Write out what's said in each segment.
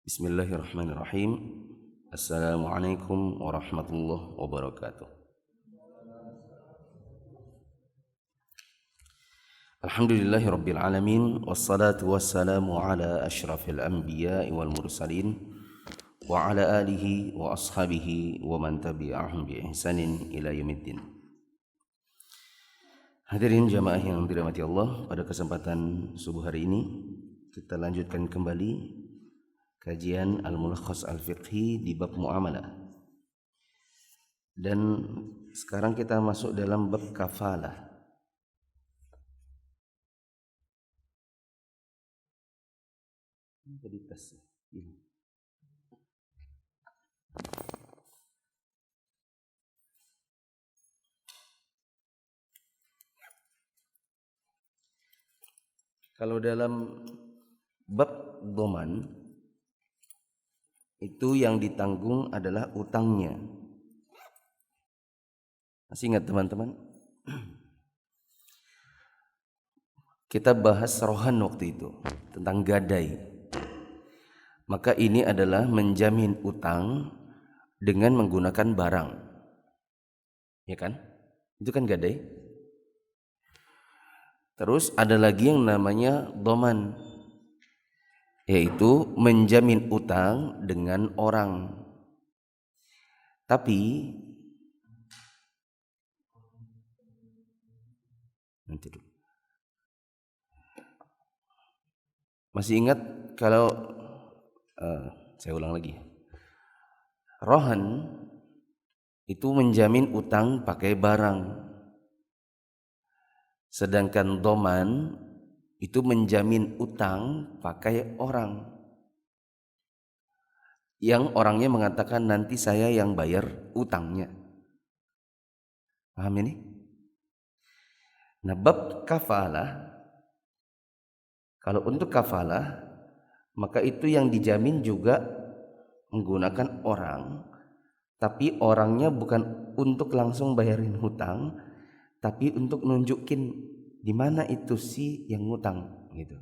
Bismillahirrahmanirrahim. Assalamualaikum warahmatullahi wabarakatuh. Alhamdulillahirabbil alamin wassalatu wassalamu ala asyrafil anbiya'i wal mursalin wa ala alihi wa ashabihi wa man tabi'ahum bi ihsanin ila yaumiddin. Hadirin jamaah yang dirahmati Allah, pada kesempatan subuh hari ini kita lanjutkan kembali kajian Al-Mulakhas Al-Fiqhi di bab muamalah. Dan sekarang kita masuk dalam bab kafalah. Kalau dalam bab dhaman itu yang ditanggung adalah utangnya. Masih ingat teman-teman? Kita bahas rohan waktu itu tentang gadai. Maka ini adalah menjamin utang dengan menggunakan barang. Ya kan? Itu kan gadai. Terus ada lagi yang namanya dhaman, yaitu menjamin utang dengan orang. Tapi nanti dulu. Masih ingat kalau saya ulang lagi. Rohan itu menjamin utang pakai barang. Sedangkan dhaman itu menjamin utang pakai orang. Yang orangnya mengatakan nanti saya yang bayar utangnya. Paham ini? Nah, bab kafalah, kalau untuk kafalah, maka itu yang dijamin juga menggunakan orang, tapi orangnya bukan untuk langsung bayarin hutang, tapi untuk nunjukin di mana itu si yang ngutang gitu.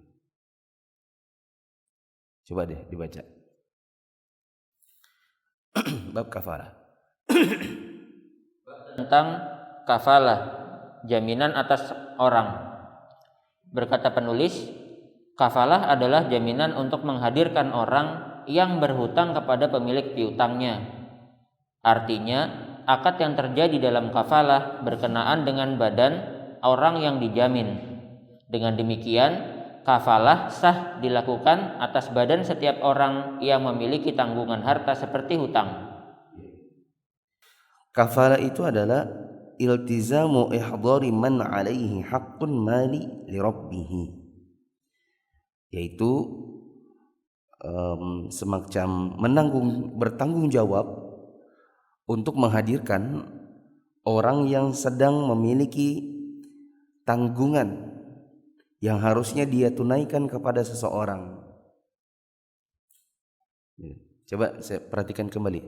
Coba deh dibaca. Bab kafalah. Tentang kafalah, jaminan atas orang. Berkata penulis, kafalah adalah jaminan untuk menghadirkan orang yang berhutang kepada pemilik piutangnya. Artinya, akad yang terjadi dalam kafalah berkenaan dengan badan orang yang dijamin. Dengan demikian, kafalah sah dilakukan atas badan setiap orang yang memiliki tanggungan harta seperti hutang. Kafalah itu adalah iltizamu ihdari man alaihi haqqun mali li rabbih, yaitu semacam bertanggung jawab untuk menghadirkan orang yang sedang memiliki tanggungan yang harusnya dia tunaikan kepada seseorang. Coba saya perhatikan kembali.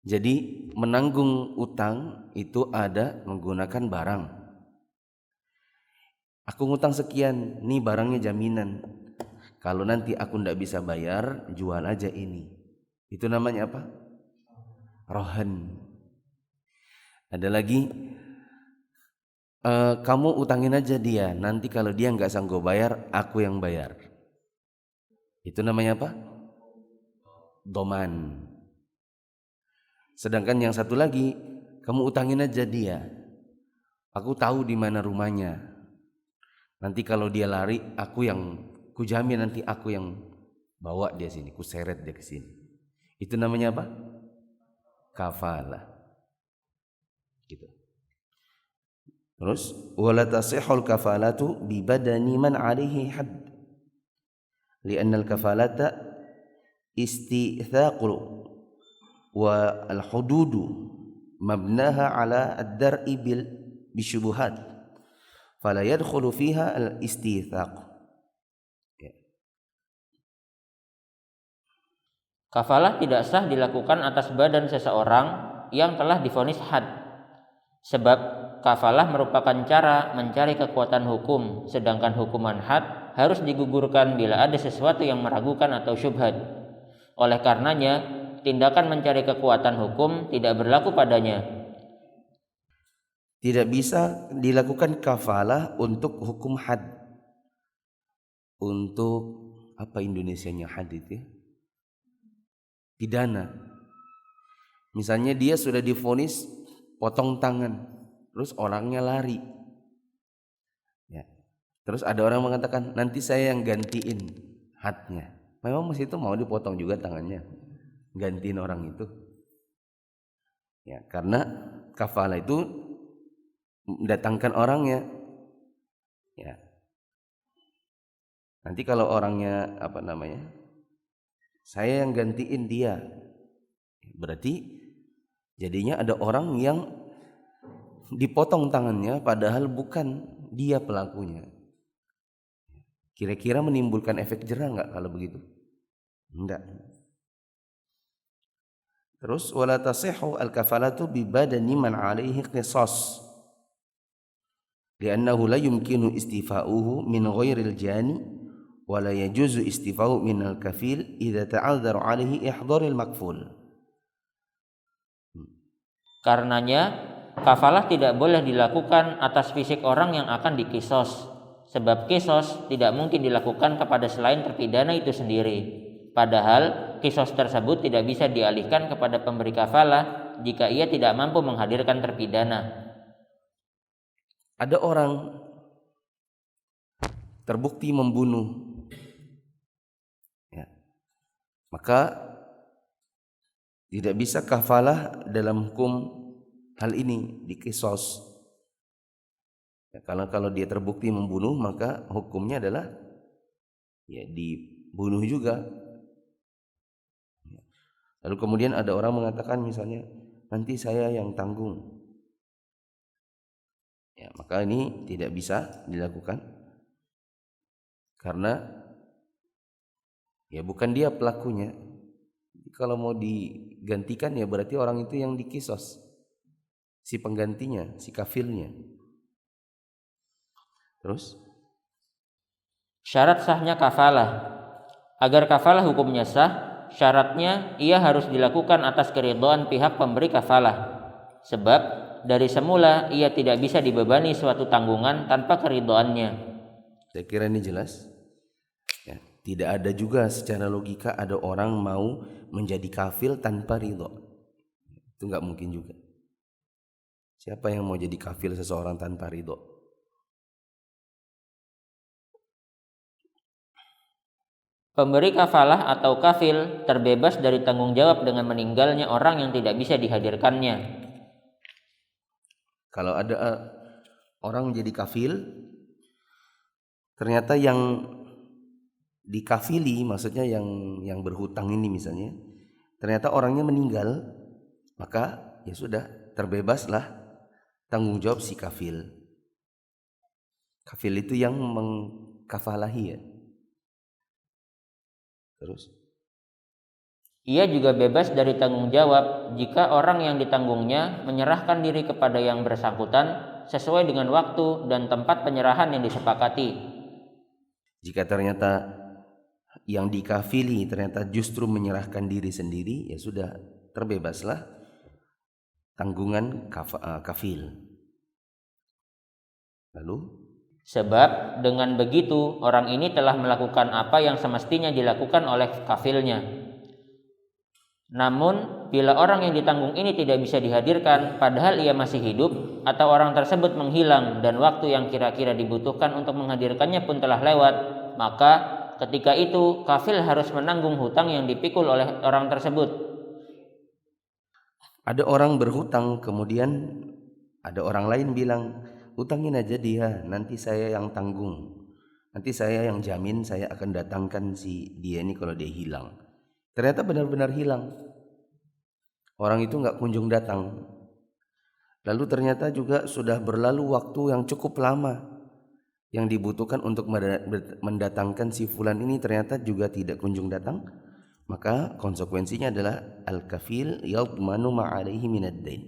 Jadi menanggung utang itu ada menggunakan barang. Aku ngutang sekian, nih barangnya jaminan. Kalau nanti aku ndak bisa bayar, jual aja ini. Itu namanya apa? Rohan. Ada lagi, kamu utangin aja dia, nanti kalau dia nggak sanggup bayar, aku yang bayar. Itu namanya apa? Dhaman. Sedangkan yang satu lagi, kamu utangin aja dia, aku tahu di mana rumahnya. Nanti kalau dia lari, ku jamin nanti aku yang bawa dia sini, ku seret dia ke sini. Itu namanya apa? Kafalah. Gitu. Terus wala tasihul kafalatu bi badani man alaihi hadd. Lianna al-kafalata istithaqu wa al-hududu mabnaha ala ad-dar'i bisyubuhat. Fala yadkhulu fiha al-istithaq. Kafalah tidak sah dilakukan atas badan seseorang yang telah divonis had. Sebab kafalah merupakan cara mencari kekuatan hukum, sedangkan hukuman had harus digugurkan bila ada sesuatu yang meragukan atau syubhat. Oleh karenanya, tindakan mencari kekuatan hukum tidak berlaku padanya. Tidak bisa dilakukan kafalah untuk hukum had. Untuk apa Indonesianya had itu ya? Pidana. Misalnya dia sudah divonis potong tangan, terus orangnya lari. Ya. Terus ada orang mengatakan nanti saya yang gantiin hadnya. Memang masih itu mau dipotong juga tangannya, gantiin orang itu. Ya, karena kafalah itu mendatangkan orangnya. Ya. Nanti kalau orangnya saya yang gantiin dia, berarti jadinya ada orang yang dipotong tangannya padahal bukan dia pelakunya. Kira-kira menimbulkan efek jerah nggak kalau begitu? Enggak. Terus wala tasihhu al-kafalatu bi badani man alaihi qisas. Li'annahu la yumkinu istifa'uhu min ghairil jani wa la yajuzu istifa'u min al-kafil idza ta'adzara alaihi ihdharil makful. Karenanya, kafalah tidak boleh dilakukan atas fisik orang yang akan dikisos. Sebab kisos tidak mungkin dilakukan kepada selain terpidana itu sendiri. Padahal kisos tersebut tidak bisa dialihkan kepada pemberi kafalah jika ia tidak mampu menghadirkan terpidana. Ada orang terbukti membunuh, ya, maka tidak bisa kafalah dalam hukum hal ini dikisos. Ya, kalau dia terbukti membunuh maka hukumnya adalah ya dibunuh juga. Lalu kemudian ada orang mengatakan misalnya nanti saya yang tanggung. Ya, maka ini tidak bisa dilakukan karena ya bukan dia pelakunya. Kalau mau digantikan ya berarti orang itu yang dikisos, si penggantinya, si kafilnya. Terus syarat sahnya kafalah. Agar kafalah hukumnya sah, syaratnya ia harus dilakukan atas keridhaan pihak pemberi kafalah. Sebab dari semula ia tidak bisa dibebani suatu tanggungan tanpa keridhaannya. Saya kira ini jelas. Ya, tidak ada juga secara logika ada orang mau menjadi kafil tanpa ridho. Itu nggak mungkin juga. Siapa yang mau jadi kafil seseorang tanpa ridho? Pemberi kafalah atau kafil terbebas dari tanggung jawab dengan meninggalnya orang yang tidak bisa dihadirkannya. Kalau ada orang jadi kafil, ternyata yang dikafili, maksudnya yang berhutang ini misalnya, ternyata orangnya meninggal, maka ya sudah terbebaslah tanggung jawab si kafil. Kafil itu yang mengkafalahi ya. Terus ia juga bebas dari tanggung jawab jika orang yang ditanggungnya menyerahkan diri kepada yang bersangkutan sesuai dengan waktu dan tempat penyerahan yang disepakati. Jika ternyata yang dikafili ternyata justru menyerahkan diri sendiri, ya sudah terbebaslah tanggungan kafil. Lalu sebab dengan begitu orang ini telah melakukan apa yang semestinya dilakukan oleh kafilnya. Namun bila orang yang ditanggung ini tidak bisa dihadirkan padahal ia masih hidup, atau orang tersebut menghilang dan waktu yang kira-kira dibutuhkan untuk menghadirkannya pun telah lewat, maka ketika itu kafil harus menanggung hutang yang dipikul oleh orang tersebut. Ada orang berhutang, kemudian ada orang lain bilang, hutangin aja dia, nanti saya yang tanggung, nanti saya yang jamin, saya akan datangkan si dia ini kalau dia hilang. Ternyata benar-benar hilang, orang itu nggak kunjung datang. Lalu ternyata juga sudah berlalu waktu yang cukup lama yang dibutuhkan untuk mendatangkan si fulan ini, ternyata juga tidak kunjung datang. Maka konsekuensinya adalah al-kafil yadmanu ma'alaihi minad-dain.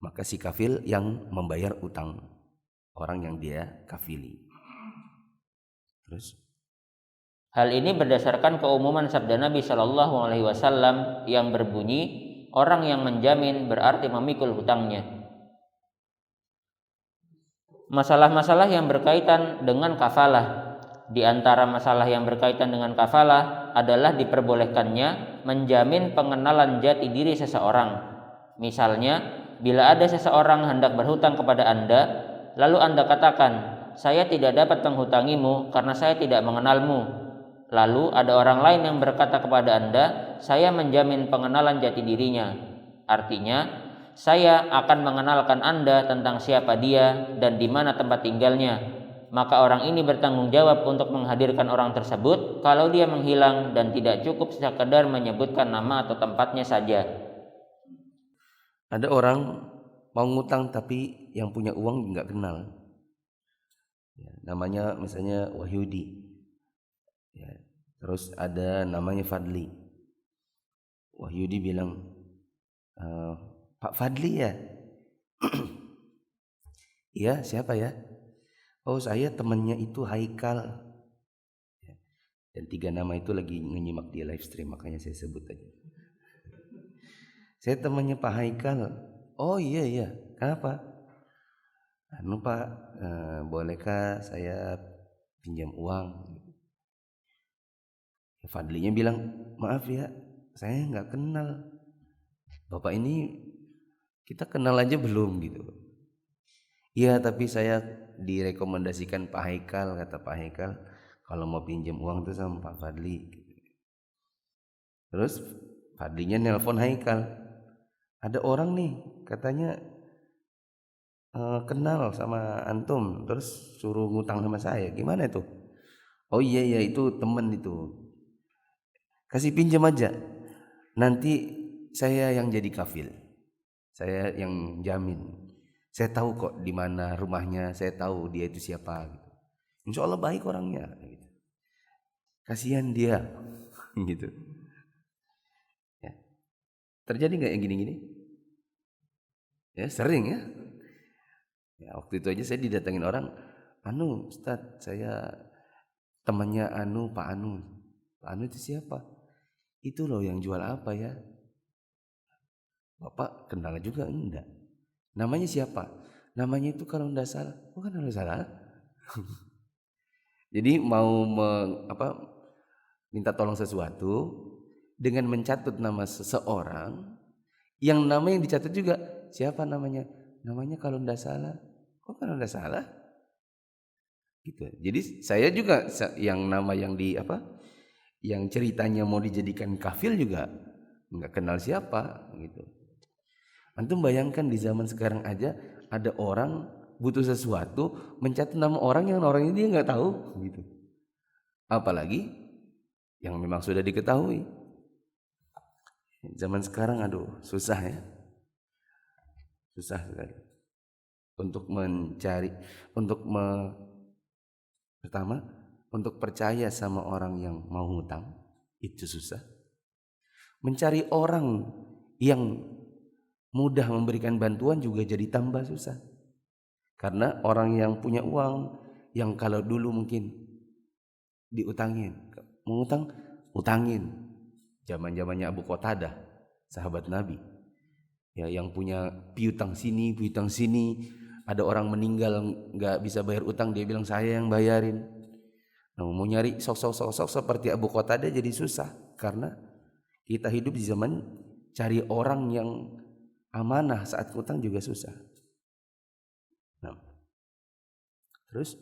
Maka si kafil yang membayar utang orang yang dia kafili. Terus Hal ini berdasarkan keumuman sabda Nabi Shallallahu Alaihi Wasallam yang berbunyi, orang yang menjamin berarti memikul hutangnya. Masalah-masalah yang berkaitan dengan kafalah. Di antara masalah yang berkaitan dengan kafalah adalah diperbolehkannya menjamin pengenalan jati diri seseorang. Misalnya, bila ada seseorang hendak berhutang kepada Anda, lalu Anda katakan, saya tidak dapat menghutangimu karena saya tidak mengenalmu. Lalu ada orang lain yang berkata kepada Anda, saya menjamin pengenalan jati dirinya. Artinya, saya akan mengenalkan Anda tentang siapa dia dan di mana tempat tinggalnya. Maka orang ini bertanggung jawab untuk menghadirkan orang tersebut kalau dia menghilang dan tidak cukup sekadar menyebutkan nama atau tempatnya saja. ada orang mau ngutang tapi yang punya uang nggak kenal. Ya, namanya misalnya Wahyudi. Ya, terus ada namanya Fadli. Wahyudi bilang, Pak Fadli ya? Iya, siapa ya? Oh, saya temannya itu Haikal. Ya, dan 3 nama itu lagi nyimak di live stream, makanya saya sebut aja. Saya temannya Pak Haikal. Oh iya, kenapa? Anu Pak, bolehkah saya pinjam uang? Fadlinya bilang, maaf ya, saya nggak kenal. Bapak ini kita kenal aja belum gitu. Iya, tapi saya direkomendasikan Pak Haikal, kata Pak Haikal, kalau mau pinjam uang tuh sama Pak Fadli. Terus Fadlinya nelpon Haikal, ada orang nih katanya kenal sama antum, terus suruh ngutang sama saya, gimana itu? Oh iya itu temen itu. Kasih pinjam aja, nanti saya yang jadi kafil, saya yang jamin. Saya tahu kok di mana rumahnya, saya tahu dia itu siapa. Gitu. Insya Allah baik orangnya. Gitu. Kasihan dia, gitu. Ya. Terjadi nggak yang gini-gini? Ya sering ya. Ya waktu itu aja saya didatengin orang, anu Ustadz, saya temannya anu Pak Anu. Pak Anu itu siapa? Itu loh yang jual apa ya? Bapak kenal juga enggak? Namanya siapa? Namanya itu kalau enggak salah, bukan kalau salah. Jadi mau minta tolong sesuatu dengan mencatut nama seseorang, yang nama yang dicatat juga siapa namanya? Namanya kalau enggak salah. Kok kalau enggak salah? Gitu. Jadi saya juga yang nama yang yang ceritanya mau dijadikan kafil juga nggak kenal siapa gitu. Antum bayangkan di zaman sekarang aja ada orang butuh sesuatu mencatat nama orang yang orang ini dia nggak tahu gitu. Apalagi yang memang sudah diketahui. Zaman sekarang aduh susah ya. Susah sekali. Untuk mencari, pertama untuk percaya sama orang yang mau hutang itu susah. Mencari orang yang mudah memberikan bantuan juga jadi tambah susah. Karena orang yang punya uang, yang kalau dulu mungkin diutangin, mengutang, utangin. Zaman-zamannya Abu Qatadah, sahabat Nabi. Ya, yang punya piutang sini, ada orang meninggal nggak bisa bayar utang, dia bilang saya yang bayarin. Nah, mau nyari sosok seperti Abu Qatadah jadi susah karena kita hidup di zaman cari orang yang amanah saat utang juga susah. Nah, terus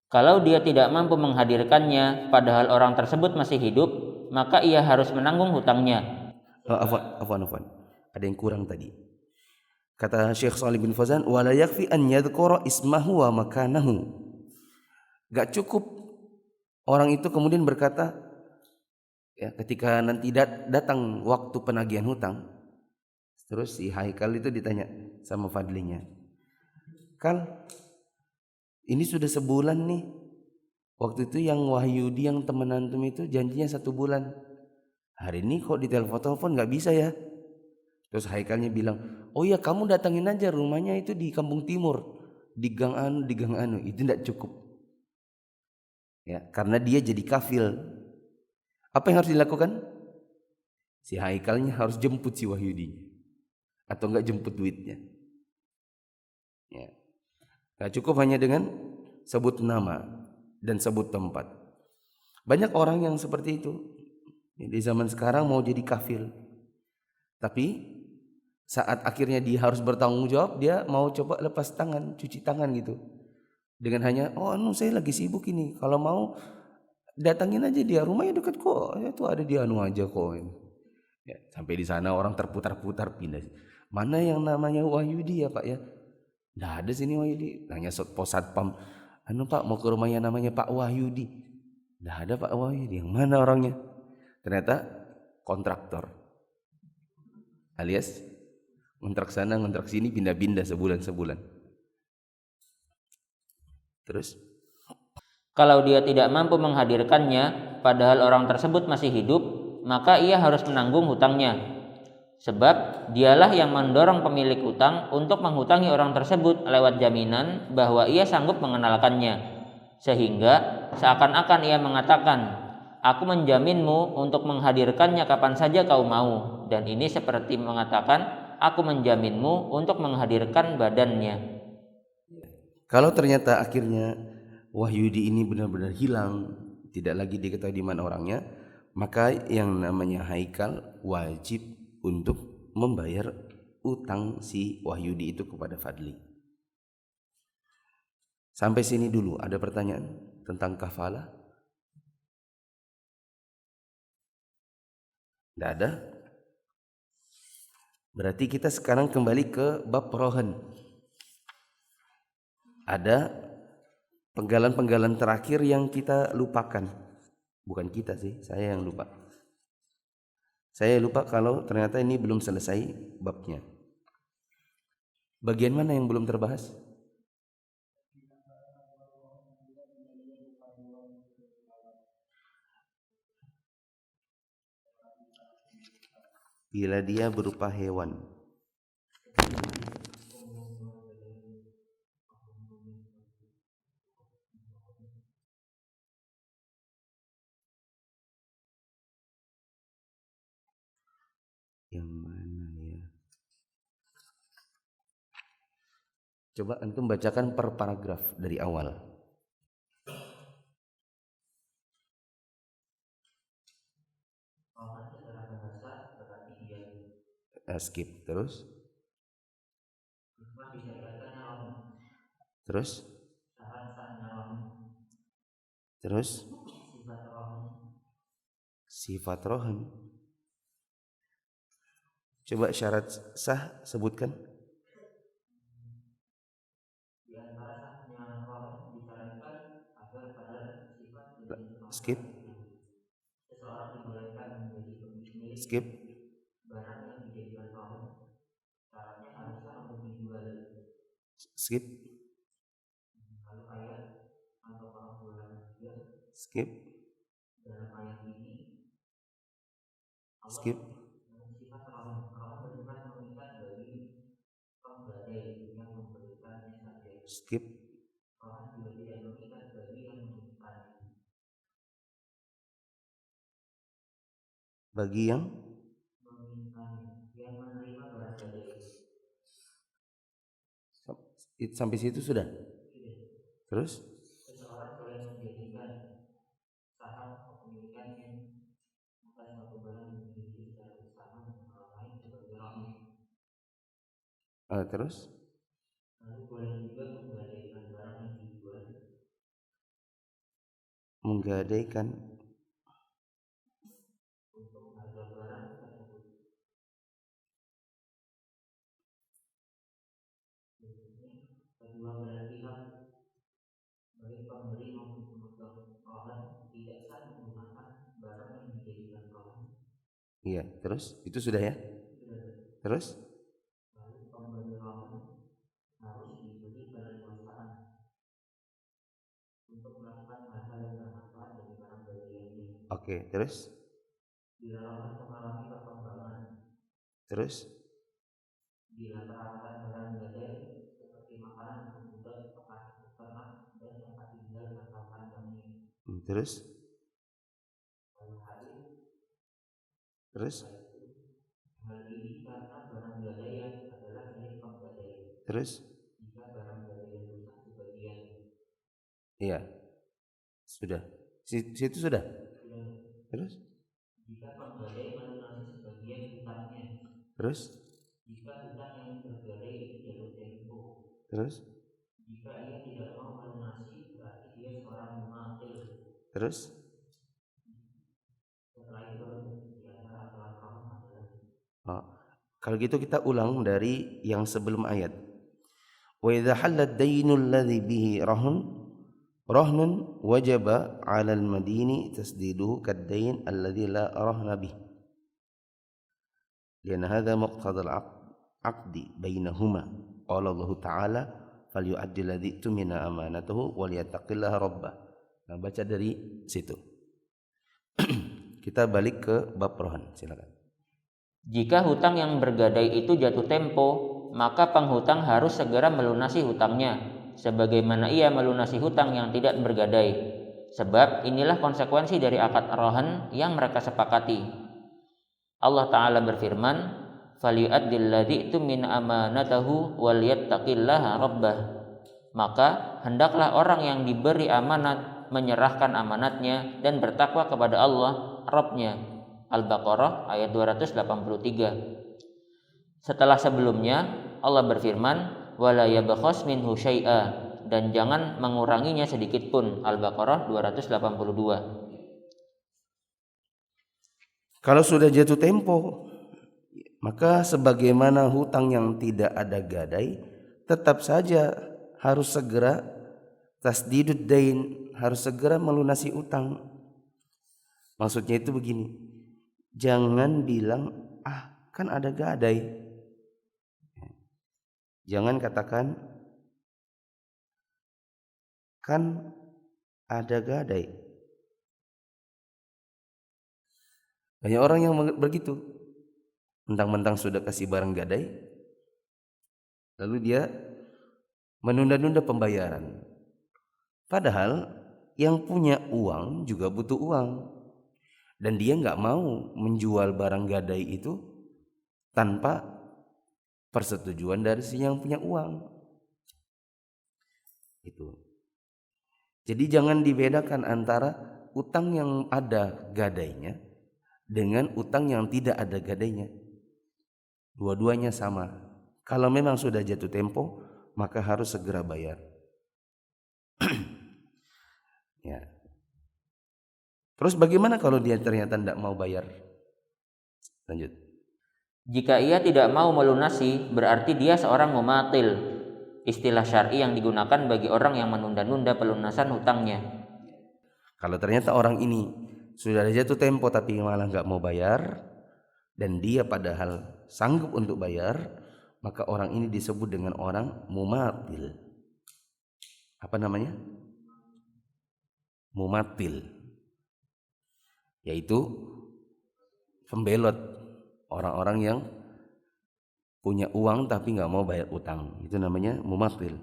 Kalau dia tidak mampu menghadirkannya padahal orang tersebut masih hidup, maka ia harus menanggung hutangnya. Afwan. Ada yang kurang tadi. Kata Syekh Shalih bin Fauzan, wala yakfi an yadhkura ismahu wa makanahu. Gak cukup orang itu kemudian berkata, ya, ketika nanti datang waktu penagihan hutang, terus si Haikal itu ditanya sama Fadlinya, Kal, ini sudah sebulan nih. Waktu itu yang Wahyudi yang teman antum itu janjinya 1 bulan. Hari ini kok ditelepon nggak bisa ya? Terus Haikalnya bilang, oh ya kamu datangin aja, rumahnya itu di Kampung Timur, di gang anu, itu tidak cukup. Ya, karena dia jadi kafil. Apa yang harus dilakukan? Si Haikalnya harus jemput si Wahyudi atau enggak jemput duitnya. Ya. Gak cukup hanya dengan sebut nama dan sebut tempat. Banyak orang yang seperti itu. Di zaman sekarang mau jadi kafil. Tapi saat akhirnya dia harus bertanggung jawab, dia mau coba lepas tangan, cuci tangan gitu. Dengan hanya, oh saya lagi sibuk ini. Kalau mau datangin aja dia, rumahnya dekat kok. Ya tuh ada di aja kok. Ya, sampai di sana orang terputar-putar pindah. Mana yang namanya Wahyudi ya Pak ya? Nggak ada sini Wahyudi. Tanya pos satpam, Pak mau ke rumahnya namanya Pak Wahyudi. Nggak ada Pak Wahyudi. Yang mana orangnya? Ternyata kontraktor. Alias ngontrak sana, ngontrak sini, pindah-pindah sebulan-sebulan. Terus? Kalau dia tidak mampu menghadirkannya, padahal orang tersebut masih hidup, maka ia harus menanggung hutangnya. Sebab dialah yang mendorong pemilik hutang untuk menghutangi orang tersebut lewat jaminan bahwa ia sanggup mengenalkannya. Sehingga seakan-akan ia mengatakan, aku menjaminmu untuk menghadirkannya kapan saja kau mau. Dan ini seperti mengatakan, aku menjaminmu untuk menghadirkan badannya. Kalau ternyata akhirnya Wahyudi ini benar-benar hilang, tidak lagi diketahui di mana orangnya, maka yang namanya Haikal wajib untuk membayar utang si Wahyudi itu kepada Fadli. Sampai sini dulu ada pertanyaan tentang kafalah? Tidak ada? Berarti kita sekarang kembali ke bab rohan. Ada penggalan-penggalan terakhir yang kita lupakan. Bukan kita sih, saya yang lupa. Saya lupa kalau ternyata ini belum selesai babnya. Bagian mana yang belum terbahas? Bila dia berupa hewan. Yang mana ya? Coba antum bacakan per paragraf dari awal. Skip terus. Terus. Terus. Sifat rohan. Coba syarat sah sebutkan. Di antara sahnya rohan disarankan agar pada sifat jenis Skip. seseorang dibolehkan menjadi pemilik Skip. barang yang dijadikan rohan. Syaratnya harus sah untuk dijual. Skip. Lalu ayat atau paragraf juga. Skip. Dalam ayat ini Skip. sifat rohan bersifat mengikat bagi penggadai yang memberikannya saja. Skip. Rohan juga tidak mengikat bagi yang menyimpannya. Bagi yang menerima barang gadai. Sampai situ sudah. Terus? Seseorang boleh menjadikan saham kepemilikannya atas suatu barang yang dimiliki secara bersama dengan orang lain sebagai rohan. Terus? Lalu boleh juga menggadaikan barang yang dijual. Menggadaikan untuk harga barang tersebut. Kedua belah pihak baik pemberi maupun pemegang rohan tidak sah menggunakan barang yang dijadikan rohan. Iya, terus? Itu sudah ya? Terus? Lalu pemberi rohan harus diberi keleluasaan untuk melakukan hal-hal yang bermanfaat bagi barang bagiannya. Oke, terus? Bila rohan mengalami perkembangan. Terus? Bila perawatan barang gadai seperti makanan untuk budak, ternak dan tempat tinggal atau kandangnya Terus? Terus? Terus? Iya. Sudah. Situ sudah. Terus? Jika penggadai melunasi sebagian hutangnya. Terus? Jika hutang yang tergadai itu jatuh tempo. Terus? Jika ia tidak mau melunasi, berarti dia seorang mumatil. Terus? Setelah itu di antara aturan kamu adalah. Kalau gitu kita ulang dari yang sebelum ayat. Wa idza halad daynul ladzi bihi rahnun wajaba 'alal madini tasdiduhu kad-dayn alladzi la rahna bih. Lian hadza muqtada al-'aqdi bainahuma. Qala Allah Ta'ala falyu'addi alladzi tumina amanatahu walyattaqillaha rabbah. Nah, baca dari situ. Kita balik ke bab rohan, silakan. Jika hutang yang bergadai itu jatuh tempo, maka penghutang harus segera melunasi hutangnya, sebagaimana ia melunasi hutang yang tidak bergadai. Sebab inilah konsekuensi dari akad rohan yang mereka sepakati. Allah Ta'ala berfirman, "Falyu'addil ladzi tumina amanatahu walyattaqillaha rabbah." Maka hendaklah orang yang diberi amanat menyerahkan amanatnya dan bertakwa kepada Allah, Rabb-nya. Al-Baqarah ayat 283. Setelah sebelumnya Allah berfirman, "Wala yabkhas minhu syai'a," dan jangan menguranginya sedikit pun. Al-Baqarah 282. Kalau sudah jatuh tempo, maka sebagaimana hutang yang tidak ada gadai, tetap saja harus segera tasdidud dain, harus segera melunasi utang. Maksudnya itu begini, jangan bilang kan ada gadai. Jangan katakan kan ada gadai. Banyak orang yang begitu, mentang-mentang sudah kasih barang gadai, lalu dia menunda-nunda pembayaran. Padahal yang punya uang juga butuh uang. Dan dia nggak mau menjual barang gadai itu tanpa persetujuan dari si yang punya uang. Itu. Jadi jangan dibedakan antara utang yang ada gadainya dengan utang yang tidak ada gadainya. Dua-duanya sama. Kalau memang sudah jatuh tempo, maka harus segera bayar. Ya. Terus bagaimana kalau dia ternyata tidak mau bayar? Lanjut. Jika ia tidak mau melunasi, berarti dia seorang mumatil. Istilah syar'i yang digunakan bagi orang yang menunda-nunda pelunasan hutangnya. Kalau ternyata orang ini sudah jatuh tempo tapi malah nggak mau bayar, dan dia padahal sanggup untuk bayar, maka orang ini disebut dengan orang mumatil. Apa namanya? Mumatil. Yaitu pembelot, orang-orang yang punya uang tapi nggak mau bayar utang. Itu namanya mumatil.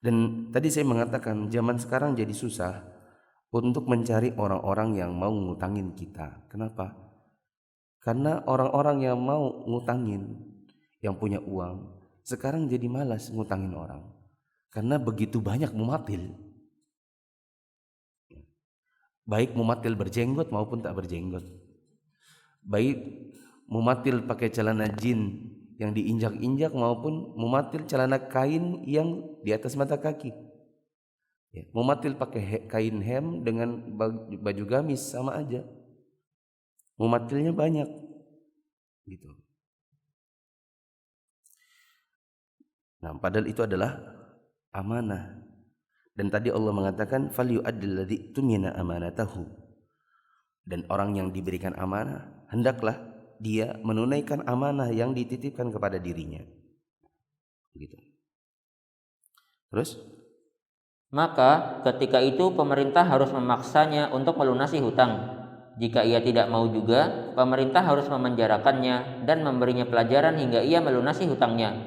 Dan tadi saya mengatakan zaman sekarang jadi susah untuk mencari orang-orang yang mau ngutangin kita. Kenapa? Karena orang-orang yang mau ngutangin, yang punya uang, sekarang jadi malas ngutangin orang. Karena begitu banyak mumatil. Baik mumatil berjenggot maupun tak berjenggot. Baik mumatil pakai celana jin yang diinjak-injak maupun mumatil celana kain yang di atas mata kaki. Ya, mumatil pakai kain hem dengan baju gamis sama aja. Mumatilnya banyak. Gitu. Nah, padahal itu adalah amanah. Dan tadi Allah mengatakan falyu'addil ladzi tumina amanatahu. Dan orang yang diberikan amanah hendaklah dia menunaikan amanah yang dititipkan kepada dirinya. Gitu. Terus? Maka ketika itu pemerintah harus memaksanya untuk melunasi hutang. Jika ia tidak mau juga, pemerintah harus memenjarakannya dan memberinya pelajaran hingga ia melunasi hutangnya.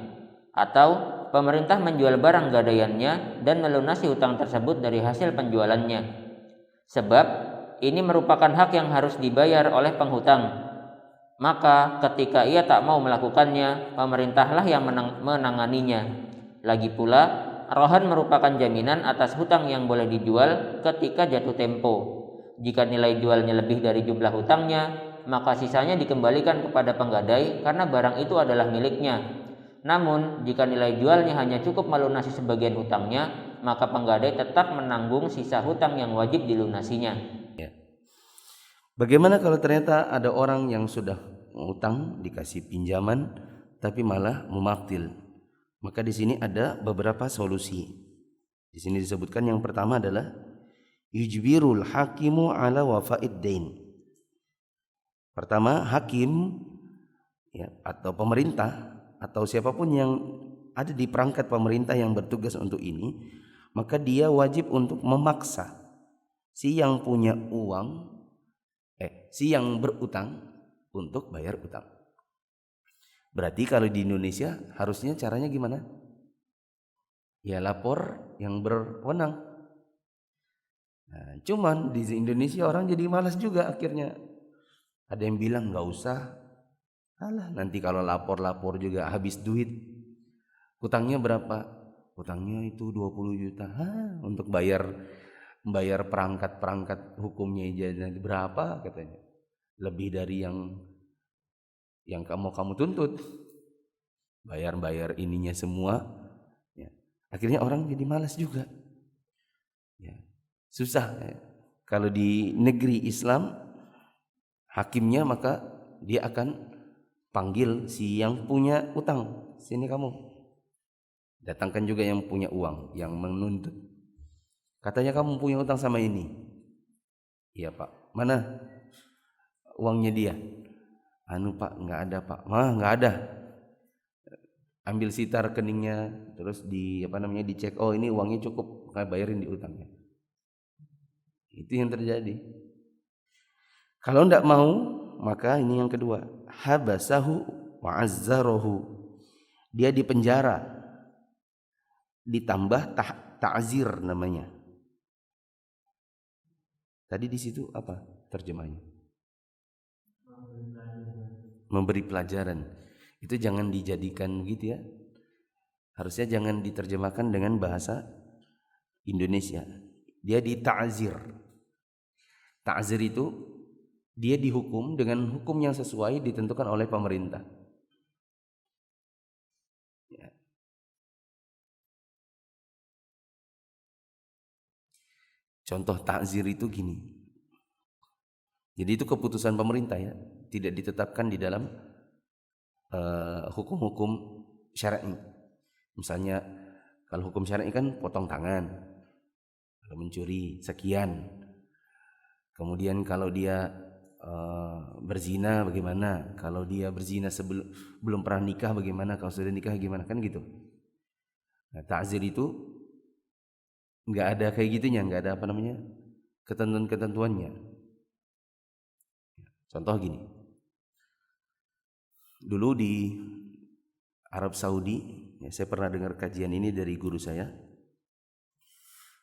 Atau pemerintah menjual barang gadaiannya dan melunasi hutang tersebut dari hasil penjualannya. Sebab ini merupakan hak yang harus dibayar oleh penghutang. Maka ketika ia tak mau melakukannya, pemerintahlah yang menanganinya. Lagi pula, rohan merupakan jaminan atas hutang yang boleh dijual ketika jatuh tempo. Jika nilai jualnya lebih dari jumlah hutangnya, maka sisanya dikembalikan kepada penggadai karena barang itu adalah miliknya. Namun, jika nilai jualnya hanya cukup melunasi sebagian hutangnya, maka penggadai tetap menanggung sisa hutang yang wajib dilunasinya. Ya. Bagaimana kalau ternyata ada orang yang sudah utang dikasih pinjaman tapi malah memaftil? Maka di sini ada beberapa solusi. Di sini disebutkan yang pertama adalah yujbirul hakimu ala wafa'id dain. Pertama, hakim ya, atau pemerintah atau siapapun yang ada di perangkat pemerintah yang bertugas untuk ini, maka dia wajib untuk memaksa si yang punya uang, si yang berutang untuk bayar utang. Berarti kalau di Indonesia harusnya caranya gimana? Ya lapor yang berwenang. Nah, cuman di Indonesia orang jadi malas juga akhirnya. Ada yang bilang nggak usah, alah nanti kalau lapor juga habis duit. Utangnya berapa? Utangnya itu 20 juta. Untuk bayar perangkat hukumnya aja berapa katanya? Lebih dari yang kamu tuntut. Bayar ininya semua. Ya. Akhirnya orang jadi malas juga. Ya. Susah. Ya. Kalau di negeri Islam hakimnya maka dia akan panggil si yang punya utang, sini kamu. Datangkan juga yang punya uang, yang menuntut. Katanya kamu punya utang sama ini. Iya Pak. Mana uangnya dia? Anu Pak, nggak ada Pak. Nggak ada. Ambil sita rekeningnya, terus dicek. Oh ini uangnya cukup, bayarin di utangnya. Itu yang terjadi. Kalau tidak mau, maka ini yang kedua, habasahu wa azzarahu. Dia dipenjara, ditambah ta'zir namanya. Tadi di situ apa terjemahnya? Memberi pelajaran. Itu jangan dijadikan begitu ya. Harusnya jangan diterjemahkan dengan bahasa Indonesia. Dia dita'zir. Ta'zir itu dia dihukum dengan hukum yang sesuai ditentukan oleh pemerintah. Ya. Contoh ta'zir itu gini. Jadi itu keputusan pemerintah ya, tidak ditetapkan di dalam hukum-hukum syar'i. Misalnya kalau hukum syar'i kan potong tangan, kalau mencuri sekian. Kemudian kalau dia berzina bagaimana? Kalau dia berzina belum pernah nikah bagaimana? Kalau sudah nikah gimana? Kan gitu. Nah, ta'zir itu nggak ada kayak gitunya, nggak ada ketentuan-ketentuannya. Contoh gini. Dulu di Arab Saudi, ya, saya pernah dengar kajian ini dari guru saya.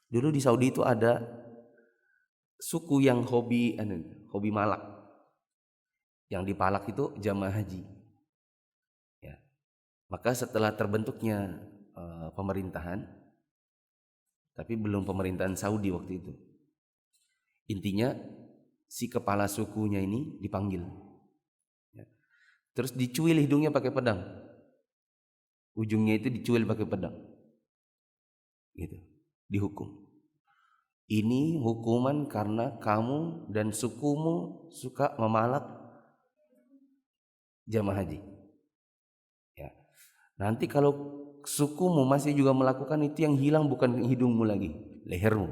Dulu di Saudi itu ada suku yang hobi malak. Yang dipalak itu jamaah haji. Ya. Maka setelah terbentuknya pemerintahan, tapi belum pemerintahan Saudi waktu itu. Intinya si kepala sukunya ini dipanggil. Ya. Terus dicuil hidungnya pakai pedang. Ujungnya itu dicuil pakai pedang. Gitu. Dihukum. Ini hukuman karena kamu dan sukumu suka memalak jamaah haji. Ya. Nanti kalau sukumu masih juga melakukan itu, yang hilang bukan hidungmu lagi, lehermu.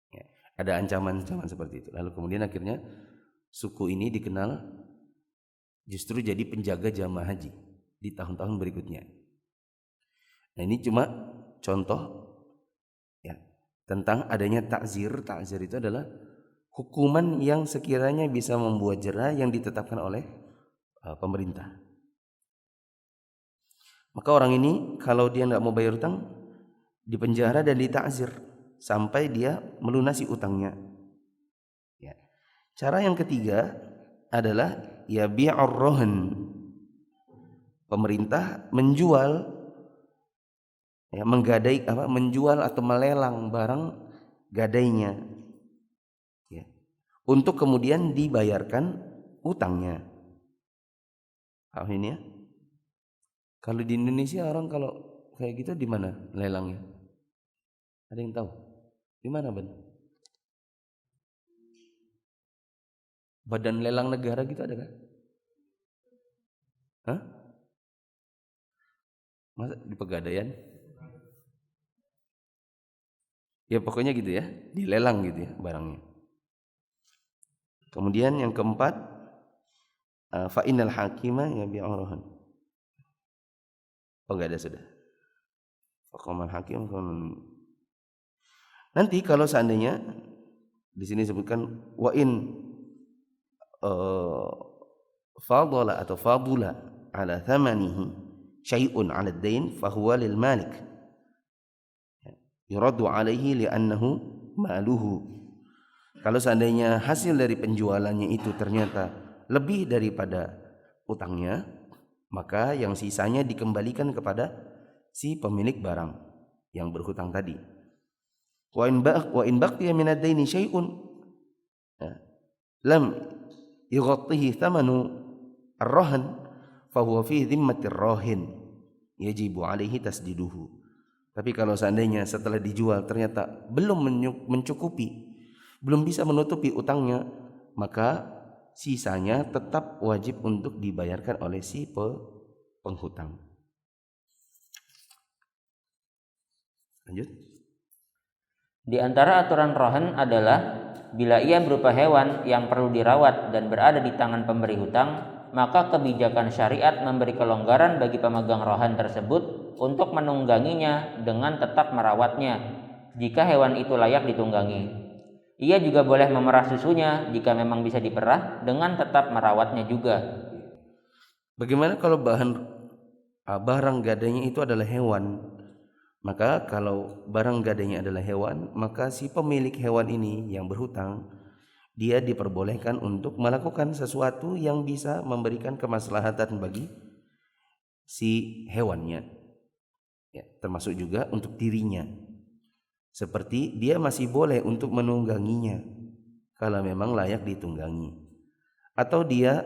Ya. Ada ancaman-ancaman seperti itu. Lalu kemudian akhirnya suku ini dikenal justru jadi penjaga jamaah haji di tahun-tahun berikutnya. Nah ini cuma contoh ya tentang adanya ta'zir. Ta'zir itu adalah hukuman yang sekiranya bisa membuat jera yang ditetapkan oleh pemerintah. Maka orang ini kalau dia nggak mau bayar utang, dipenjara dan ditakzir sampai dia melunasi utangnya. Ya. Cara yang ketiga adalah ya bi'ur rohan. Pemerintah menjual, ya, menggadai menjual atau melelang barang gadainya, ya, untuk kemudian dibayarkan utangnya. Paham ini ya? Kalau di Indonesia orang kalau kayak gitu di mana lelangnya? Ada yang tahu? Di mana, Ben? Badan lelang negara gitu ada kan? Hah? Masa di Pegadaian? Ya pokoknya gitu ya, dilelang gitu ya barangnya. Kemudian yang keempat, fa innal hakima yabi'uruhan. Oh enggak ada sudah. Faqamal hakim. Nanti kalau seandainya di sini sebutkan wa in fadala atau fadula ala thamanihi syai'un 'ala ad-dain fa huwa lil malik. Yuraddu 'alaihi li'annahu maluhu. Kalau seandainya hasil dari penjualannya itu ternyata lebih daripada utangnya, maka yang sisanya dikembalikan kepada si pemilik barang yang berhutang tadi. Wa in baqiya min ad-daini syai'un lam yughatihi thamanu ar-rahan fa huwa fi dhimmatir rahin yajibu 'alaihi tasdiduhu. Tapi kalau seandainya setelah dijual ternyata belum mencukupi, belum bisa menutupi utangnya, maka sisanya tetap wajib untuk dibayarkan oleh si penghutang. Lanjut. Di antara aturan rohan adalah bila ia berupa hewan yang perlu dirawat dan berada di tangan pemberi hutang, maka kebijakan syariat memberi kelonggaran bagi pemegang rohan tersebut untuk menungganginya dengan tetap merawatnya jika hewan itu layak ditunggangi. Ia juga boleh memerah susunya jika memang bisa diperah dengan tetap merawatnya juga. Bagaimana kalau barang gadainya itu adalah hewan? Maka kalau barang gadainya adalah hewan, maka si pemilik hewan ini yang berhutang, dia diperbolehkan untuk melakukan sesuatu yang bisa memberikan kemaslahatan bagi si hewannya, ya, termasuk juga untuk dirinya. Seperti dia masih boleh untuk menungganginya kalau memang layak ditunggangi, atau dia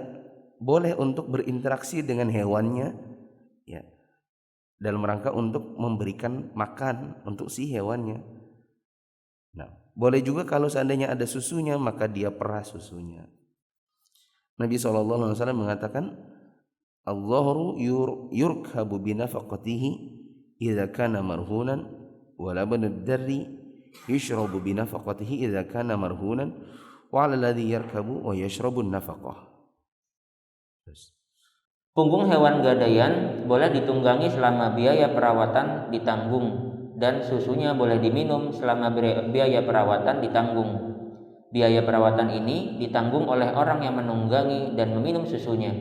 boleh untuk berinteraksi dengan hewannya, ya, dalam rangka untuk memberikan makan untuk si hewannya. Nah, boleh juga kalau seandainya ada susunya, maka dia perah susunya. Nabi SAW mengatakan, Allahu yurkhabu binafaqatihi idza kana marhunan wa labanud darri yushrabu binafaqatihi idza kana marhunan wa 'ala alladhi yarkabu wa yashrabu an-nafaqah. Punggung hewan gadaian boleh ditunggangi selama biaya perawatan ditanggung dan susunya boleh diminum selama biaya perawatan ditanggung. Biaya perawatan ini ditanggung oleh orang yang menunggangi dan meminum susunya.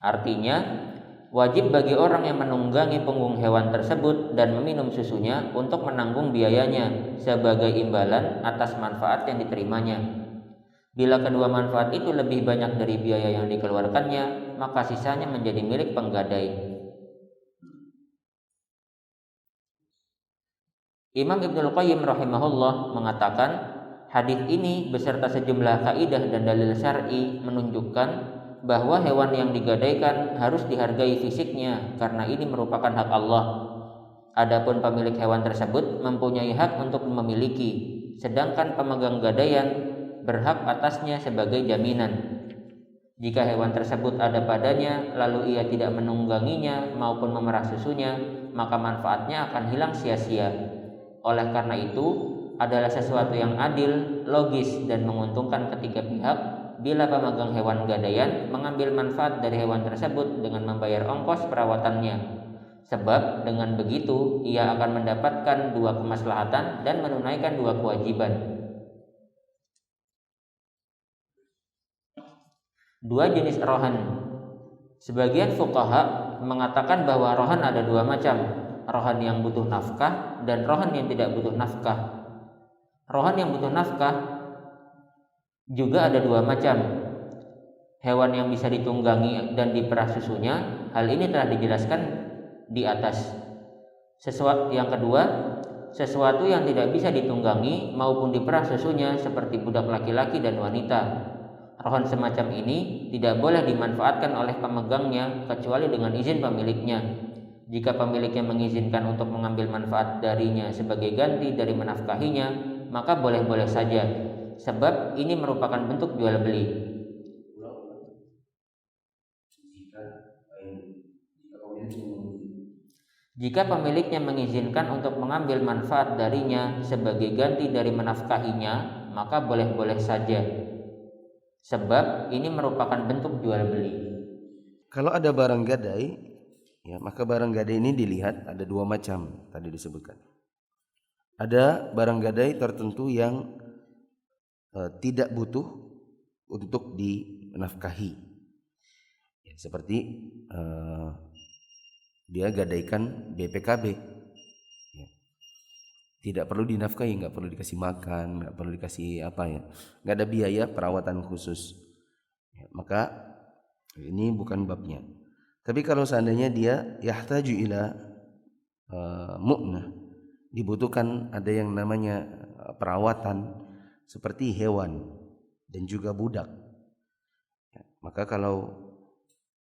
Artinya, wajib bagi orang yang menunggangi punggung hewan tersebut dan meminum susunya untuk menanggung biayanya sebagai imbalan atas manfaat yang diterimanya. Bila kedua manfaat itu lebih banyak dari biaya yang dikeluarkannya, maka sisanya menjadi milik penggadai. Imam Ibnul Qayyim rahimahullah mengatakan, hadis ini beserta sejumlah kaidah dan dalil syar'i menunjukkan bahwa hewan yang digadaikan harus dihargai fisiknya karena ini merupakan hak Allah. Adapun pemilik hewan tersebut mempunyai hak untuk memiliki, sedangkan pemegang gadaian berhak atasnya sebagai jaminan. Jika hewan tersebut ada padanya lalu ia tidak menungganginya maupun memerah susunya, maka manfaatnya akan hilang sia-sia. Oleh karena itu, adalah sesuatu yang adil, logis dan menguntungkan ketiga pihak bila pemegang hewan gadaian mengambil manfaat dari hewan tersebut dengan membayar ongkos perawatannya. Sebab dengan begitu ia akan mendapatkan dua kemaslahatan dan menunaikan dua kewajiban. Dua jenis rohan. Sebagian fuqaha mengatakan bahwa rohan ada dua macam, rohan yang butuh nafkah dan rohan yang tidak butuh nafkah. Rohan yang butuh nafkah juga ada dua macam, hewan yang bisa ditunggangi dan diperah susunya. Hal ini telah dijelaskan di atas. Yang kedua, sesuatu yang tidak bisa ditunggangi maupun diperah susunya seperti budak laki-laki dan wanita. Rohan semacam ini tidak boleh dimanfaatkan oleh pemegangnya kecuali dengan izin pemiliknya. Jika pemiliknya mengizinkan untuk mengambil manfaat darinya sebagai ganti dari menafkahinya, maka boleh-boleh saja, sebab ini merupakan bentuk jual beli. Jika pemiliknya mengizinkan untuk mengambil manfaat darinya sebagai ganti dari menafkahinya, maka boleh-boleh saja, sebab ini merupakan bentuk jual beli. Kalau ada barang gadai, ya, maka barang gadai ini dilihat ada dua macam tadi disebutkan. Ada barang gadai tertentu yang tidak butuh untuk dinafkahi, ya, seperti dia gadaikan BPKB, ya. Tidak perlu dinafkahi, nggak perlu dikasih makan, nggak perlu dikasih apa ya, nggak ada biaya perawatan khusus, ya, maka ini bukan babnya. Tapi kalau seandainya dia yahtaju ila mu'nah, dibutuhkan ada yang namanya perawatan seperti hewan dan juga budak, ya, maka kalau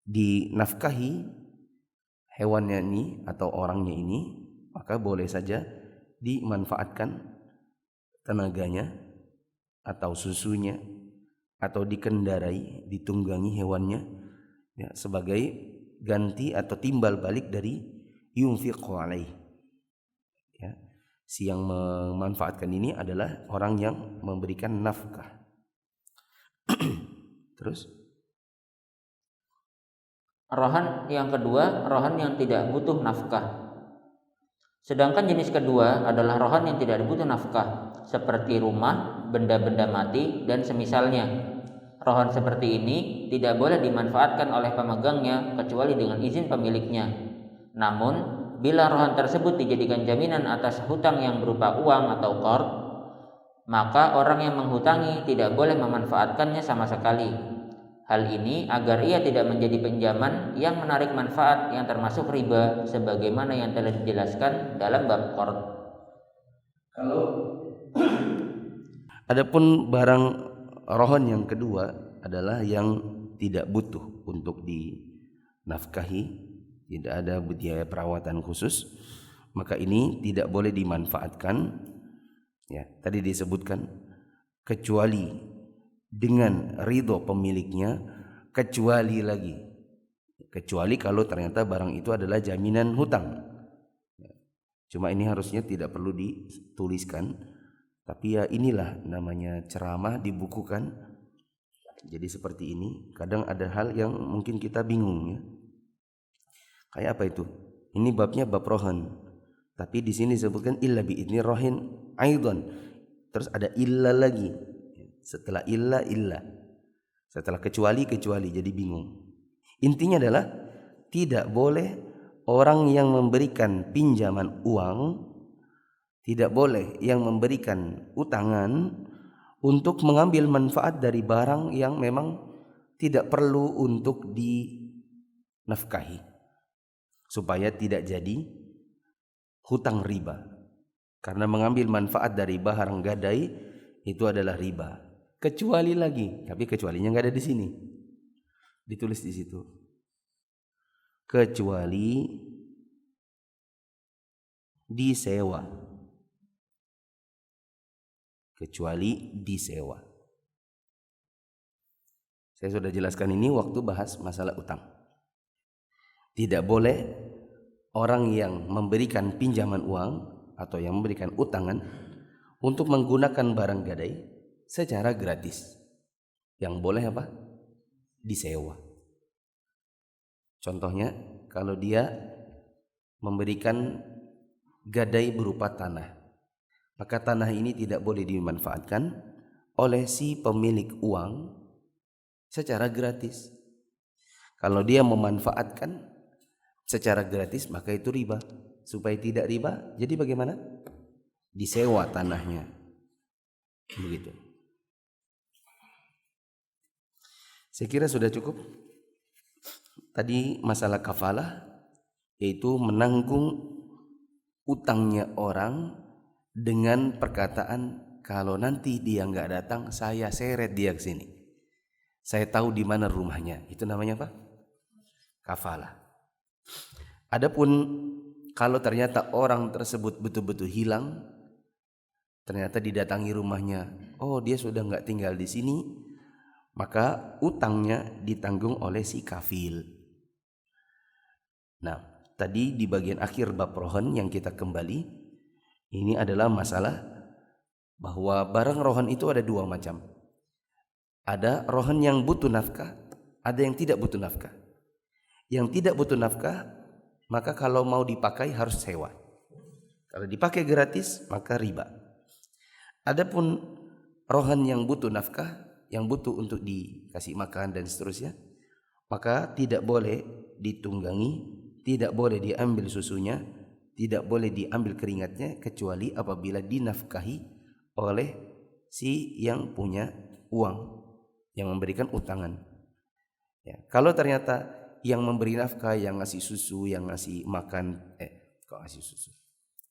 dinafkahi hewannya ini atau orangnya ini, maka boleh saja dimanfaatkan tenaganya atau susunya atau dikendarai, ditunggangi hewannya, ya, sebagai ganti atau timbal balik dari yunfiqu alaih, ya. Si yang memanfaatkan ini adalah orang yang memberikan nafkah. Terus rohan yang kedua, rohan yang tidak butuh nafkah. Sedangkan jenis kedua adalah rohan yang tidak butuh nafkah, seperti rumah, benda-benda mati, dan semisalnya. Rohan seperti ini tidak boleh dimanfaatkan oleh pemegangnya kecuali dengan izin pemiliknya. Namun, bila rohan tersebut dijadikan jaminan atas hutang yang berupa uang atau qard, maka orang yang menghutangi tidak boleh memanfaatkannya sama sekali. Hal ini agar ia tidak menjadi pinjaman yang menarik manfaat yang termasuk riba, sebagaimana yang telah dijelaskan dalam bab qard. Kalau adapun barang rohan yang kedua adalah yang tidak butuh untuk dinafkahi, tidak ada biaya perawatan khusus, maka ini tidak boleh dimanfaatkan, ya, tadi disebutkan kecuali dengan ridho pemiliknya, kecuali kalau ternyata barang itu adalah jaminan hutang. Cuma ini harusnya tidak perlu dituliskan, tapi ya inilah namanya ceramah dibukukan. Jadi seperti ini, kadang ada hal yang mungkin kita bingung, ya. Kayak apa itu? Ini babnya bab rohan, tapi di sini disebutkan illa bi idni rohin aidan. Terus ada illa lagi. Setelah illa, setelah kecuali, jadi bingung. Intinya adalah tidak boleh orang yang memberikan pinjaman uang, tidak boleh yang memberikan utangan untuk mengambil manfaat dari barang yang memang tidak perlu untuk dinafkahi, supaya tidak jadi hutang riba. Karena mengambil manfaat dari barang gadai itu adalah riba. Kecuali lagi, tapi kecualinya nggak ada di sini, ditulis di situ. Kecuali disewa, Saya sudah jelaskan ini waktu bahas masalah utang. Tidak boleh orang yang memberikan pinjaman uang atau yang memberikan utangan untuk menggunakan barang gadai secara gratis. Yang boleh apa? Disewa. Contohnya, kalau dia memberikan gadai berupa tanah, maka tanah ini tidak boleh dimanfaatkan oleh si pemilik uang secara gratis. Kalau dia memanfaatkan secara gratis maka itu riba. Supaya tidak riba, jadi bagaimana? Disewa tanahnya. Begitu. Saya kira sudah cukup. Tadi masalah kafalah, yaitu menanggung utangnya orang dengan perkataan kalau nanti dia nggak datang, saya seret dia ke sini. Saya tahu di mana rumahnya. Itu namanya apa? Kafalah. Adapun kalau ternyata orang tersebut betul-betul hilang, ternyata didatangi rumahnya, oh dia sudah nggak tinggal di sini, maka utangnya ditanggung oleh si kafil. Nah, tadi di bagian akhir bab rohon yang kita kembali, ini adalah masalah bahwa barang rohon itu ada dua macam. Ada rohon yang butuh nafkah, ada yang tidak butuh nafkah. Yang tidak butuh nafkah, maka kalau mau dipakai harus sewa. Kalau dipakai gratis, maka riba. Adapun rohan yang butuh nafkah, yang butuh untuk dikasih makan dan seterusnya, maka tidak boleh ditunggangi, tidak boleh diambil susunya, tidak boleh diambil keringatnya, kecuali apabila dinafkahi oleh si yang punya uang, yang memberikan utangan. Ya, kalau ternyata yang memberi nafkah, yang ngasih susu, yang ngasih makan,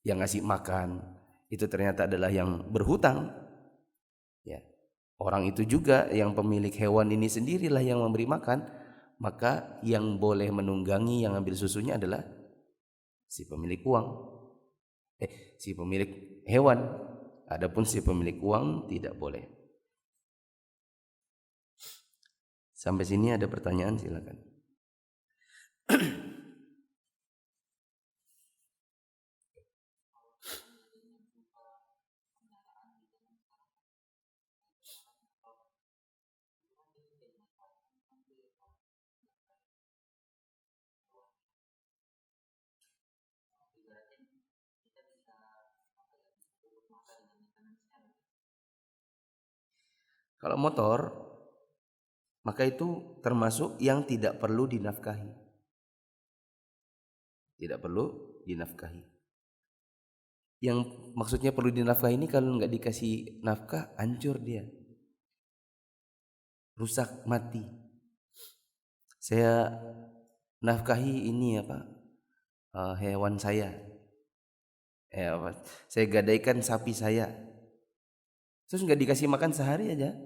yang ngasih makan itu ternyata adalah yang berhutang, ya, orang itu juga yang pemilik hewan ini sendirilah yang memberi makan, maka yang boleh menunggangi, yang ambil susunya adalah si pemilik uang, si pemilik hewan. Adapun si pemilik uang tidak boleh. Sampai sini ada pertanyaan, silakan. Kalau motor, maka itu termasuk yang tidak perlu dinafkahi. Tidak perlu dinafkahi. Yang maksudnya perlu dinafkahi ini kalau nggak dikasih nafkah, hancur dia, rusak, mati. Saya nafkahi ini hewan saya, saya gadaikan sapi saya, terus nggak dikasih makan sehari aja,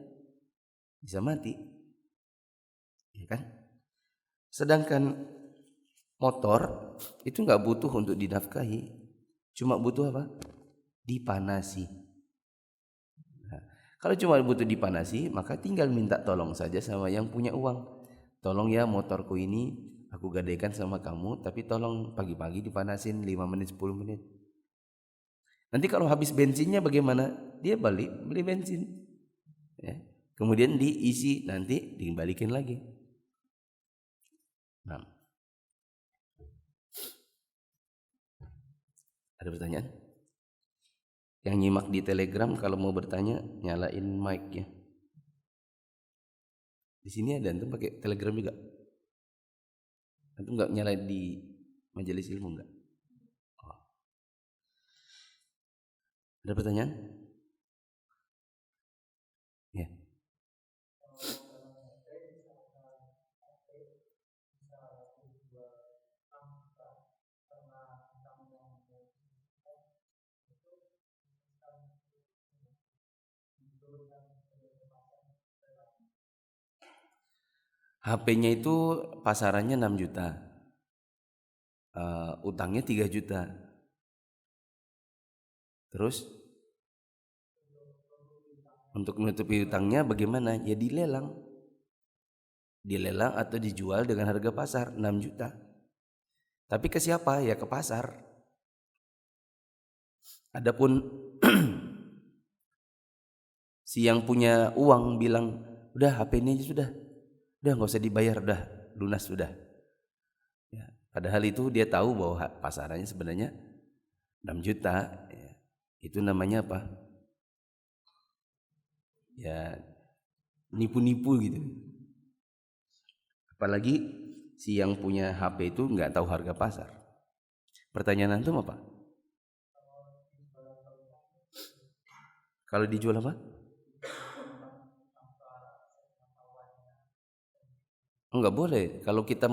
bisa mati, ya kan? Sedangkan motor itu nggak butuh untuk dinafkahi, cuma butuh apa? Dipanasi. Nah, kalau cuma butuh dipanasi, maka tinggal minta tolong saja sama yang punya uang. Tolong ya, motorku ini aku gadaikan sama kamu, tapi tolong pagi-pagi dipanasin 5 menit 10 menit. Nanti kalau habis bensinnya bagaimana? Dia beli bensin, ya. Kemudian diisi, nanti dikembalikan lagi. Nah, ada pertanyaan? Yang nyimak di Telegram kalau mau bertanya nyalain mic ya. Di sini ada antum pakai Telegram juga? Antum nggak nyalain di majelis ilmu nggak? Oh. Ada pertanyaan? Ya. HP-nya itu pasarannya 6 juta. Utangnya 3 juta. Terus untuk menutupi utangnya bagaimana? Ya dilelang. Dilelang atau dijual dengan harga pasar 6 juta. Tapi ke siapa? Ya ke pasar. Adapun si yang punya uang bilang, udah HP ini aja sudah nggak usah dibayar, udah lunas sudah. Ya, padahal itu dia tahu bahwa pasarannya sebenarnya 6 juta. Ya, itu namanya apa? Ya nipu-nipu gitu. Apalagi si yang punya HP itu nggak tahu harga pasar. Pertanyaan antum apa? Kalau dijual apa? Enggak boleh. Kalau kita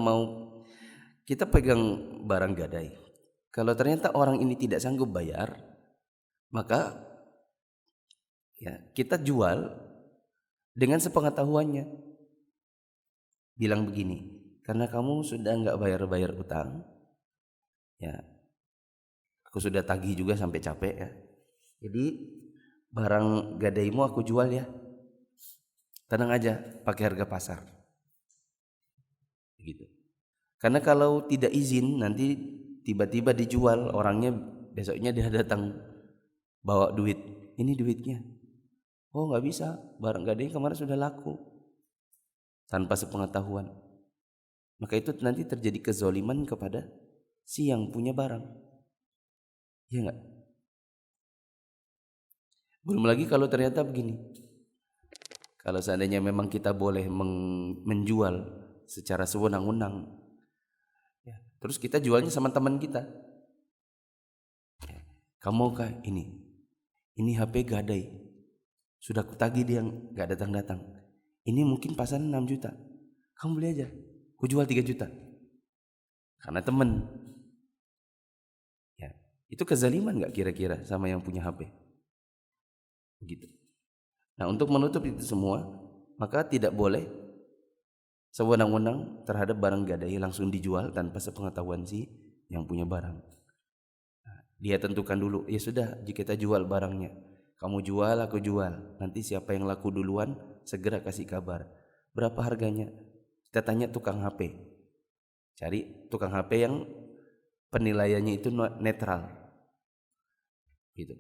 pegang barang gadai. Kalau ternyata orang ini tidak sanggup bayar, maka ya kita jual dengan sepengetahuannya. Bilang begini, karena kamu sudah nggak bayar utang, ya aku sudah tagih juga sampai capek ya. Jadi barang gadaimu aku jual ya. Tenang aja, pakai harga pasar. Gitu. Karena kalau tidak izin nanti tiba-tiba dijual, orangnya besoknya dia datang bawa duit. Ini duitnya. Oh nggak bisa, barang gadai kemarin sudah laku. Tanpa sepengetahuan. Maka itu nanti terjadi kezoliman kepada si yang punya barang. Iya nggak? Belum lagi kalau ternyata begini. Kalau seandainya memang kita boleh menjual secara sewenang-wenang, ya, terus kita jualnya sama teman kita. Kamu kah ini HP gadai, sudah kutagih dia nggak datang-datang. Ini mungkin pasaran 6 juta, kamu beli aja, ku jual 3 juta. Karena teman. Ya, itu kezaliman nggak kira-kira sama yang punya HP? Begitu. Nah, untuk menutup itu semua, maka tidak boleh sewenang-wenang terhadap barang gadai langsung dijual tanpa sepengetahuan si yang punya barang. Nah, dia tentukan dulu, ya sudah, jika kita jual barangnya, kamu jual, aku jual. Nanti siapa yang laku duluan segera kasih kabar. Berapa harganya? Kita tanya tukang HP. Cari tukang HP yang penilaiannya itu netral. Gitu.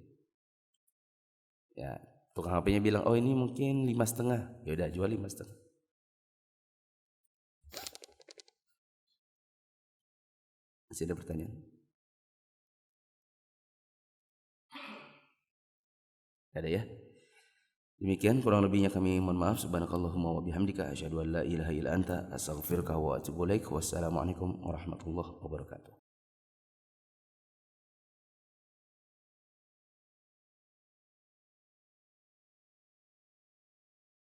Ya, tukang HP-nya bilang, oh ini mungkin 5,5. Ya udah, jual 5,5. Masih ada pertanyaan? Ada ya? Demikian kurang lebihnya kami mohon maaf. Subhanakallahumma wa bihamdika asyhadu an la ilaha illa anta astaghfiruka wa atubu ilaik. Wassalamualaikum warahmatullahi wabarakatuh.